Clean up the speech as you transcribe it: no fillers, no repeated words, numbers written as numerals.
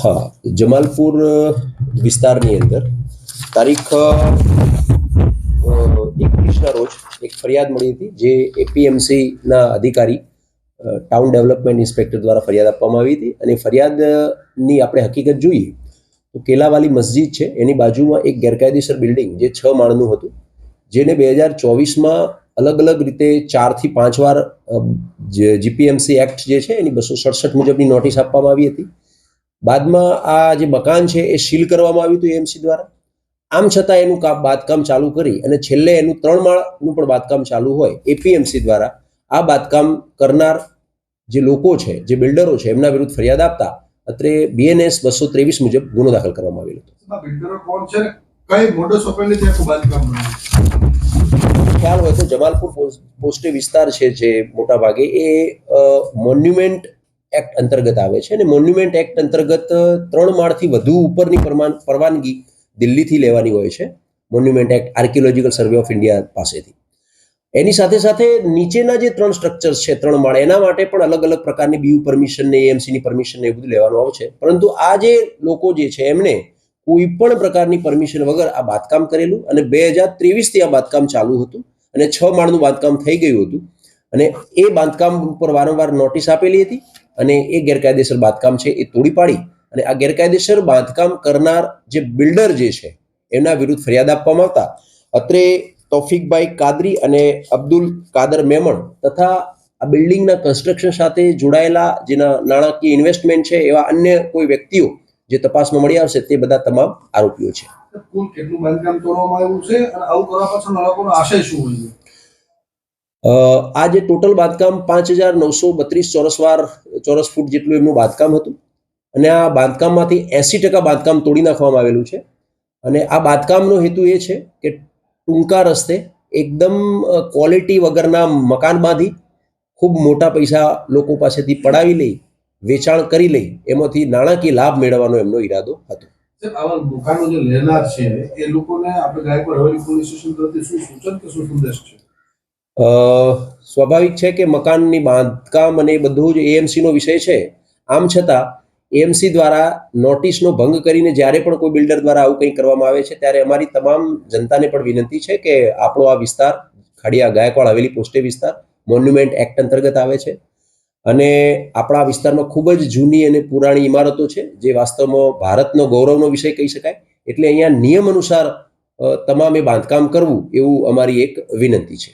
हाँ, जमालपुर વિસ્તારની અંદર તારીખ 21ના રોજ એક ફરિયાદ મળી હતી, જે એપીએમસીના અધિકારી ટાઉન ડેવલપમેન્ટ ઇન્સ્પેક્ટર દ્વારા ફરિયાદ આપવામાં આવી હતી. અને ફરિયાદની આપણે હકીકત જોઈએ તો કેલાવાલી મસ્જિદ છે એની બાજુમાં એક ગેરકાયદેસર બિલ્ડિંગ જે 6 માળનું હતું, જેને 2024માં અલગ અલગ રીતે 4 થી 5 વાર જીપીએમસી એક્ટ જે છે એની 267 મુજબની નોટિસ આપવામાં આવી હતી. બાદમાં આ જે મકાન છે એ સીલ કરવામાં આવ્યું હતું એએમસી દ્વારા. આમ છતાં એનું બાંધકામ ચાલુ કરી અને છેલ્લે એનું 3 માળનું પણ બાંધકામ ચાલુ હોય એપીએમસી દ્વારા આ બાંધકામ કરનાર જે લોકો છે, જે બિલ્ડરો છે, એમના વિરુદ્ધ ફરિયાદ આપતા અત્રે બીએનએસ 223 મુજબ ગુનો દાખલ કરવામાં આવેલો હતો. બિલ્ડરો કોણ છે, કઈ મોડસ ઓપરેન્ડી છે બાંધકામ? ખ્યાલ હોય તો જમાલપુર પોસ્ટે વિસ્તાર છે જે મોટા ભાગે એ મોન્યુમેન્ટ એક્ટ અંતર્ગત આવે છે. અને મોન્યુમેન્ટ એક્ટ અંતર્ગત 3 માળથી વધુ ઉપરની પરવાનગી દિલ્હીથી લેવાની હોય છે, monument act archaeological survey of India પાસેથી. એની સાથે સાથે નીચેના જે 3 સ્ટ્રક્ચર્સ છે 3 માળ, એના માટે પણ અલગ અલગ પ્રકારની બીયુ પરમિશન ને એએમસીની પરમિશન ને એ બધું લેવાનું આવે છે. પરંતુ આ જે લોકો જે છે એમને કોઈ પણ પ્રકારની પરમિશન વગર આ બાંધકામ કરેલું અને 2023થી આ બાંધકામ ચાલુ હતું અને 6 માળનું બાંધકામ થઈ ગયું હતું. અને એ બાંધકામ ઉપર વારંવાર નોટિસ આપેલી હતી અને એ ગેરકાયદેસર બાંધકામ છે એ તોડી પાડી અને આ ગેરકાયદેસર બાંધકામ કરનાર જે બિલ્ડર જે છે એમના વિરુદ્ધ ફરિયાદ આપવામાં આવતા અત્રે તૌફિકભાઈ કાદરી અને અબ્દુલ કાદર મેમણ તથા આ બિલ્ડિંગના કન્સ્ટ્રક્શન સાથે જોડાયેલા જેના નાણાકીય ઇન્વેસ્ટમેન્ટ છે એવા અન્ય કોઈ વ્યક્તિઓ જે તપાસમાં મળી આવશે તે બધા તમામ આરોપીઓ છે. કુલ કેટલું બાંધકામ તોડવામાં આવ્યું છે અને આવું કરવા પાછળ લોકોનો આશય શું હોય છે? આ જે ટોટલ બાંધકામ 5932 ચોરસ ફૂટ જેટલું એમનું બાંધકામ હતું. અને આ બાંધકામમાંથી 80% બાંધકામ તોડી નાખવામાં આવેલું છે. અને આ બાંધકામનો હેતુ એ છે કે ટૂંકા રસ્તે એકદમ ક્વોલિટી વગરના મકાન બાંધી ખૂબ મોટા પૈસા લોકો પાસેથી પડાવી લઈ, વેચાણ કરી લઈ, એમાંથી નાણાકીય લાભ મેળવવાનો એમનો ઈરાદો હતો. આવા મકાનો જે લેનાર છે એ લોકોને આપણે ગાયકવાડ હવેલી પોલીસ સ્ટેશન તરફથી શું સૂચન કે શું સંદેશ છે? સ્વાભાવિક છે કે મકાનની બાંધકામ અને બધું જ એએમસીનો વિષય છે. આમ છતાં એએમસી દ્વારા નોટિસનો ભંગ કરીને જ્યારે પણ કોઈ બિલ્ડર દ્વારા આવું કંઈ કરવામાં આવે છે ત્યારે અમારી તમામ જનતાને પણ વિનંતી છે કે આપણો આ વિસ્તાર ખાડિયા ગાયકવાડ હવેલી પોસ્ટે વિસ્તાર મોન્યુમેન્ટ એક્ટ અંતર્ગત આવે છે. અને આપણા વિસ્તારમાં ખૂબ જ જૂની અને પુરાણી ઇમારતો છે જે વાસ્તવમાં ભારતનો ગૌરવનો વિષય કહી શકાય. એટલે અહીંયા નિયમ અનુસાર તમામે બાંધકામ કરવું એવું અમારી એક વિનંતી છે.